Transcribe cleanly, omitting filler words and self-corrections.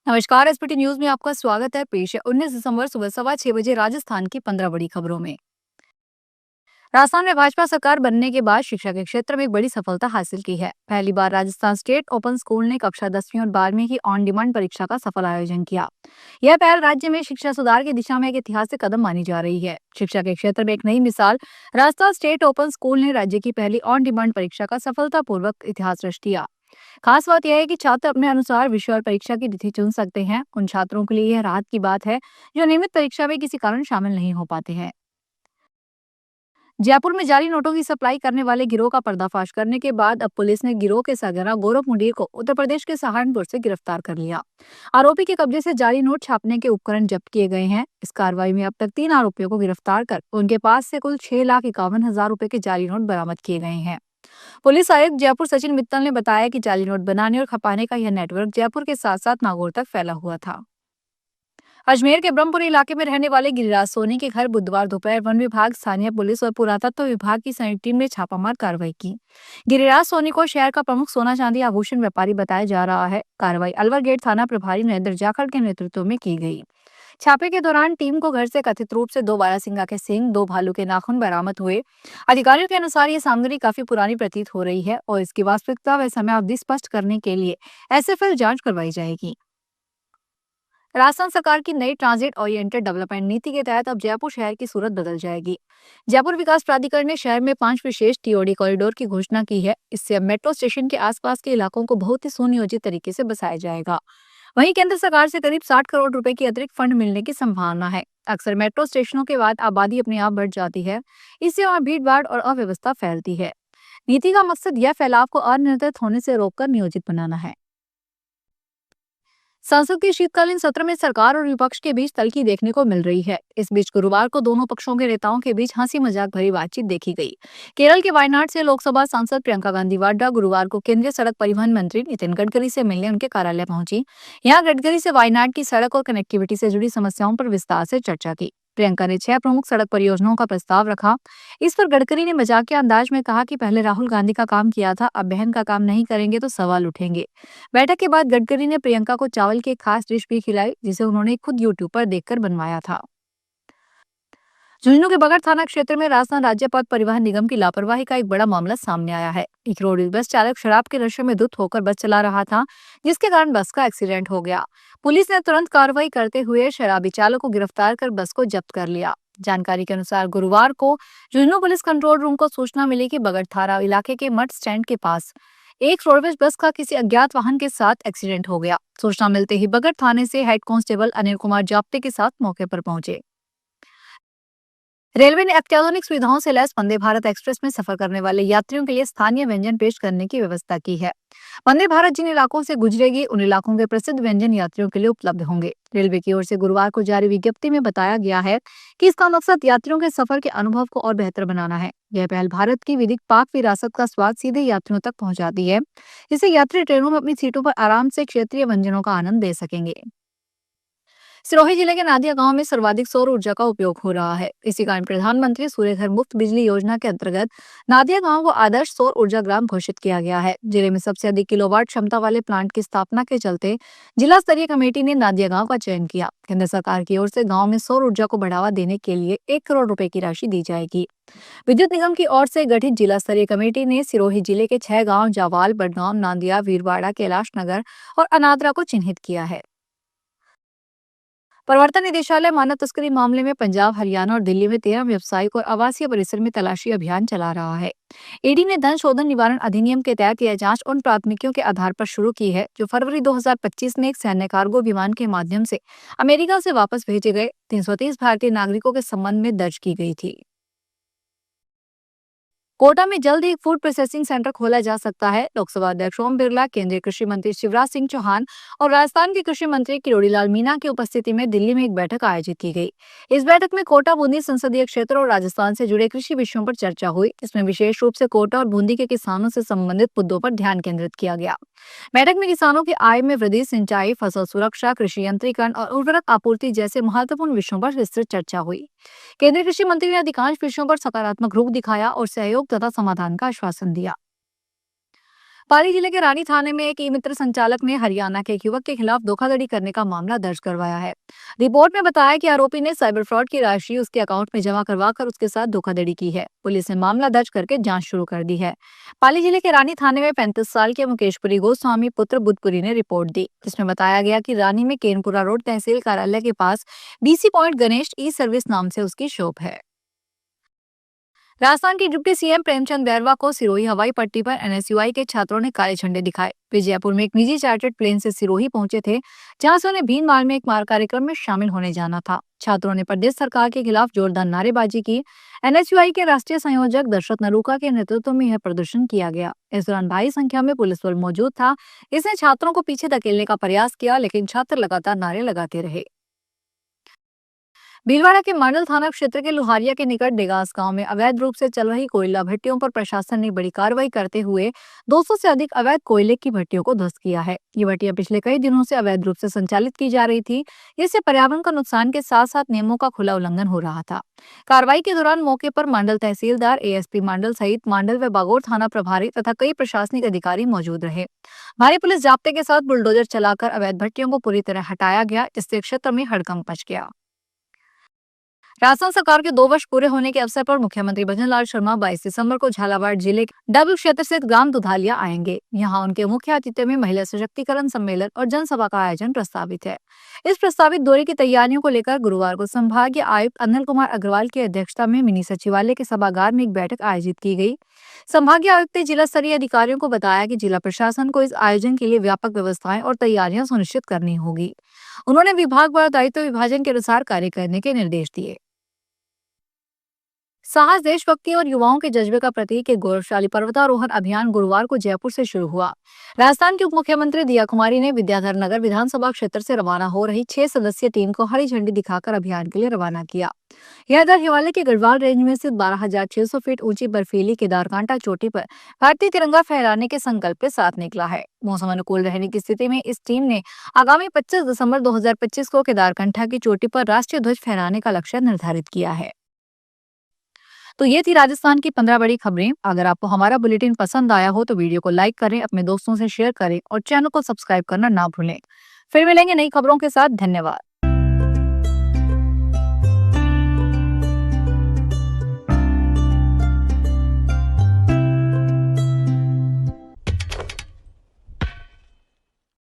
नमस्कार। SPT news में आपका स्वागत है। पेश है 19 दिसंबर सुबह 6:15 राजस्थान की 15 बड़ी खबरों में। राजस्थान में भाजपा सरकार बनने के बाद शिक्षा के क्षेत्र में एक बड़ी सफलता हासिल की है। पहली बार राजस्थान स्टेट ओपन स्कूल ने कक्षा 10वीं और 12वीं की ऑन डिमांड परीक्षा का सफल आयोजन किया। यह पहल राज्य में शिक्षा सुधार की दिशा में एक ऐतिहासिक कदम मानी जा रही है। शिक्षा के क्षेत्र में एक नई मिसाल, राजस्थान स्टेट ओपन स्कूल ने राज्य की पहली ऑन डिमांड परीक्षा का सफलतापूर्वक इतिहास रच दिया। खास बात यह है कि छात्र अपने अनुसार विषय और परीक्षा की तिथि चुन सकते हैं। उन छात्रों के लिए यह राहत की बात है जो नियमित परीक्षा में किसी कारण शामिल नहीं हो पाते हैं। जयपुर में जाली नोटों की सप्लाई करने वाले गिरोह का पर्दाफाश करने के बाद अब पुलिस ने गिरोह के सरगना गौरव मुंडीर को उत्तर प्रदेश के सहारनपुर से गिरफ्तार कर लिया। आरोपी के कब्जे से जाली नोट छापने के उपकरण जब्त किए गए हैं। इस कार्रवाई में अब तक 3 आरोपियों को गिरफ्तार कर उनके पास से कुल 6,51,000 रुपए के जाली नोट बरामद किए गए हैं। पुलिस आयुक्त जयपुर सचिन मित्तल ने बताया कि जाली नोट बनाने और खपाने का यह नेटवर्क जयपुर के साथ साथ नागौर तक फैला हुआ था। अजमेर के ब्रह्मपुरी इलाके में रहने वाले गिरिराज सोनी के घर बुधवार दोपहर वन विभाग, स्थानीय पुलिस और पुरातत्व विभाग की संयुक्त टीम ने छापामार कार्रवाई की। गिरिराज सोनी को शहर का प्रमुख सोना चांदी आभूषण व्यापारी बताया जा रहा है। कार्रवाई अलवर गेट थाना प्रभारी नरेंद्र जाखड़ के नेतृत्व में की गई। छापे के दौरान टीम को घर से कथित रूप से 2 बारहसिंगा के सींग, 2 भालू के नाखून बरामद हुए। अधिकारियों के अनुसार ये सामग्री काफी पुरानी प्रतीत हो रही है और इसकी वास्तविकता व समयावधि स्पष्ट करने के लिए एसएफएल जांच करवाई जाएगी। राजस्थान सरकार की नई ट्रांजिट ओरिएंटेड डेवलपमेंट नीति के तहत अब जयपुर शहर की सूरत बदल जाएगी। जयपुर विकास प्राधिकरण ने शहर में 5 विशेष टीओडी कॉरिडोर की घोषणा की है। इससे अब मेट्रो स्टेशन के आसपास के इलाकों को बहुत ही सुनियोजित तरीके से बसाया जाएगा। वहीं केंद्र सरकार से करीब 60 करोड़ रुपए की अतिरिक्त फंड मिलने की संभावना है। अक्सर मेट्रो स्टेशनों के बाद आबादी अपने आप बढ़ जाती है। इससे वहां भीड़ भाड़ और अव्यवस्था फैलती है। नीति का मकसद यह फैलाव को अनियंत्रित होने से रोककर नियोजित बनाना है। संसद के शीतकालीन सत्र में सरकार और विपक्ष के बीच तल्खी देखने को मिल रही है। इस बीच गुरुवार को दोनों पक्षों के नेताओं के बीच हंसी मजाक भरी बातचीत देखी गई। केरल के वायनाड से लोकसभा सांसद प्रियंका गांधी वाड्रा गुरुवार को केंद्रीय सड़क परिवहन मंत्री नितिन गडकरी से मिलने उनके कार्यालय पहुंची। यहाँ गडकरी से वायनाड की सड़क और कनेक्टिविटी से जुड़ी समस्याओं पर विस्तार से चर्चा की। प्रियंका ने 6 प्रमुख सड़क परियोजनाओं का प्रस्ताव रखा। इस पर गडकरी ने मजाकिया अंदाज में कहा कि पहले राहुल गांधी का काम किया था, अब बहन का काम नहीं करेंगे तो सवाल उठेंगे। बैठक के बाद गडकरी ने प्रियंका को चावल की एक खास डिश भी खिलाई जिसे उन्होंने खुद यूट्यूब पर देखकर बनवाया था। झुंझुनू के बगड़ थाना क्षेत्र में राजस्थान राज्य पथ परिवहन निगम की लापरवाही का एक बड़ा मामला सामने आया है। एक रोडवेज बस चालक शराब के नशे में धुत होकर बस चला रहा था, जिसके कारण बस का एक्सीडेंट हो गया। पुलिस ने तुरंत कार्रवाई करते हुए शराबी चालक को गिरफ्तार कर बस को जब्त कर लिया। जानकारी के अनुसार गुरुवार को झुंझुनू पुलिस कंट्रोल रूम को सूचना मिली कि बगड़ थाना इलाके के मठ स्टैंड के पास एक रोडवेज बस का किसी अज्ञात वाहन के साथ एक्सीडेंट हो गया। सूचना मिलते ही बगड़ थाने से हेड कांस्टेबल अनिल कुमार जाप्ते के साथ मौके पर पहुंचे। रेलवे ने अत्याधुनिक सुविधाओं से लैस वंदे भारत एक्सप्रेस में सफर करने वाले यात्रियों के लिए स्थानीय व्यंजन पेश करने की व्यवस्था की है। वंदे भारत जिन इलाकों से गुजरेगी उन इलाकों के प्रसिद्ध व्यंजन यात्रियों के लिए उपलब्ध होंगे। रेलवे की ओर से गुरुवार को जारी विज्ञप्ति में बताया गया है कि इसका मकसद यात्रियों के सफर के अनुभव को और बेहतर बनाना है। यह पहल भारत की विधिक पाक विरासत का स्वाद सीधे यात्रियों तक पहुंचाती है, जिससे यात्री ट्रेनों में अपनी सीटों पर आराम से क्षेत्रीय व्यंजनों का आनंद ले सकेंगे। सिरोही जिले के नादिया गांव में सर्वाधिक सौर ऊर्जा का उपयोग हो रहा है। इसी कारण प्रधानमंत्री सूर्य घर मुफ्त बिजली योजना के अंतर्गत नादिया गांव को आदर्श सौर ऊर्जा ग्राम घोषित किया गया है। जिले में सबसे अधिक किलोवाट क्षमता वाले प्लांट की स्थापना के चलते जिला स्तरीय कमेटी ने नादिया गांव का चयन किया। केंद्र सरकार की ओर से गाँव में सौर ऊर्जा को बढ़ावा देने के लिए 1 करोड़ रुपए की राशि दी जाएगी। विद्युत निगम की ओर से गठित जिला स्तरीय कमेटी ने सिरोही जिले के 6 गाँव जावाल, बडगाम, नांदिया, वीरवाड़ा, कैलाश नगर और अनादरा को चिन्हित किया है। प्रवर्तन निदेशालय मानव तस्करी मामले में पंजाब, हरियाणा और दिल्ली में 13 व्यावसायिक और आवासीय परिसर में तलाशी अभियान चला रहा है। ईडी ने धन शोधन निवारण अधिनियम के तहत यह जांच उन प्राथमिकियों के आधार पर शुरू की है जो फरवरी 2025 में एक सैन्य कार्गो विमान के माध्यम से अमेरिका से वापस भेजे गए 330 भारतीय नागरिकों के संबंध में दर्ज की गई थी। कोटा में जल्द ही एक फूड प्रोसेसिंग सेंटर खोला जा सकता है। लोकसभा अध्यक्ष ओम बिरला, केंद्रीय कृषि मंत्री शिवराज सिंह चौहान और राजस्थान के कृषि मंत्री किरोड़ीलाल मीणा की उपस्थिति में दिल्ली में एक बैठक आयोजित की गई। इस बैठक में कोटा बूंदी संसदीय क्षेत्र और राजस्थान से जुड़े कृषि विषयों पर चर्चा हुई। इसमें विशेष रूप से कोटा और बूंदी के किसानों से संबंधित मुद्दों पर ध्यान केंद्रित किया गया। बैठक में किसानों की आय में वृद्धि, सिंचाई, फसल सुरक्षा, कृषि यंत्रीकरण और उर्वरक आपूर्ति जैसे महत्वपूर्ण विषयों पर विस्तृत चर्चा हुई। केंद्रीय कृषि मंत्री ने अधिकांश विषयों पर सकारात्मक रुख दिखाया और सहयोग तथा समाधान का आश्वासन दिया। पाली जिले के रानी थाने में एक ई मित्र संचालक ने हरियाणा के एक युवक के खिलाफ धोखाधड़ी करने का मामला दर्ज करवाया है। रिपोर्ट में बताया कि आरोपी ने साइबर फ्रॉड की राशि उसके अकाउंट में जमा करवाकर उसके साथ धोखाधड़ी की है। पुलिस ने मामला दर्ज करके जांच शुरू कर दी है। पाली जिले के रानी थाने में 35 साल के मुकेशपुरी गोस्वामी पुत्र बुद्धपुरी ने रिपोर्ट दी, जिसमें बताया गया कि रानी में केनपुरा रोड तहसील कार्यालय के पास डीसी पॉइंट गणेश ई सर्विस नाम से उसकी शॉप है। राजस्थान के डिप्टी सीएम प्रेमचंद बैरवा को सिरोही हवाई पट्टी पर एनएसयूआई के छात्रों ने काले झंडे दिखाए। वे जयपुर में एक निजी चार्टर्ड प्लेन से सिरोही पहुंचे थे, जहां से उन्हें भीनमाल में एक मार कार्यक्रम में शामिल होने जाना था। छात्रों ने प्रदेश सरकार के खिलाफ जोरदार नारेबाजी की। एनएसयूआई के राष्ट्रीय संयोजक दशरथ नरूका के नेतृत्व में यह प्रदर्शन किया गया। इस दौरान भारी संख्या में पुलिस बल मौजूद था। इसने छात्रों को पीछे धकेलने का प्रयास किया, लेकिन छात्र लगातार नारे लगाते रहे। भीलवाड़ा के मांडल थाना क्षेत्र के लुहारिया के निकट डेगास गांव में अवैध रूप से चल रही कोयला भट्टियों पर प्रशासन ने बड़ी कार्रवाई करते हुए 200 से अधिक अवैध कोयले की भट्टियों को ध्वस्त किया है। ये भट्टियां पिछले कई दिनों से अवैध रूप से संचालित की जा रही थी। इससे पर्यावरण का नुकसान के साथ साथ नियमों का खुला उल्लंघन हो रहा था। कार्रवाई के दौरान मौके पर मांडल तहसीलदार, एएसपी मांडल सहित मांडल व बागोर थाना प्रभारी तथा कई प्रशासनिक अधिकारी मौजूद रहे। भारी पुलिस जाब्ते के साथ बुलडोजर चलाकर अवैध भट्टियों को पूरी तरह हटाया गया, जिससे क्षेत्र में हड़कंप मच गया। राजस्थान सरकार के 2 वर्ष पूरे होने के अवसर पर मुख्यमंत्री भजनलाल शर्मा 22 दिसंबर को झालावाड़ जिले के डबल क्षेत्र स्थित ग्राम दुधालिया आएंगे। यहां उनके मुख्य आतिथ्य में महिला सशक्तिकरण सम्मेलन और जनसभा का आयोजन प्रस्तावित है। इस प्रस्तावित दौरे की तैयारियों को लेकर गुरुवार को संभागीय आयुक्त अनिल कुमार अग्रवाल की अध्यक्षता में मिनी सचिवालय के सभागार में एक बैठक आयोजित की गई। संभागीय आयुक्त ने जिला स्तरीय अधिकारियों को बताया कि जिला प्रशासन को इस आयोजन के लिए व्यापक व्यवस्थाएं और तैयारियां सुनिश्चित करनी होगी। उन्होंने विभागवार दायित्व विभाजन के अनुसार कार्य करने के निर्देश दिए। साहस, देशभक्ति और युवाओं के जज्बे का प्रतीक एक गौरवशाली पर्वतारोहण अभियान गुरुवार को जयपुर से शुरू हुआ। राजस्थान की उप मुख्यमंत्री दिया कुमारी ने विद्याधर नगर विधानसभा क्षेत्र से रवाना हो रही 6 सदस्यीय टीम को हरी झंडी दिखाकर अभियान के लिए रवाना किया। यह दल हिमालय के गढ़वाल रेंज में स्थित 12,600 फीट ऊंची बर्फीली केदारकांठा चोटी पर भारतीय तिरंगा फहराने के संकल्प के साथ निकला है। मौसम अनुकूल रहने की स्थिति में इस टीम ने आगामी 25 दिसंबर 2025 को केदारकांठा की चोटी पर राष्ट्रीय ध्वज फहराने का लक्ष्य निर्धारित किया है। तो ये थी राजस्थान की 15 बड़ी खबरें। अगर आपको हमारा बुलेटिन पसंद आया हो तो वीडियो को लाइक करें, अपने दोस्तों से शेयर करें और चैनल को सब्सक्राइब करना ना भूलें। फिर मिलेंगे नई खबरों के साथ। धन्यवाद।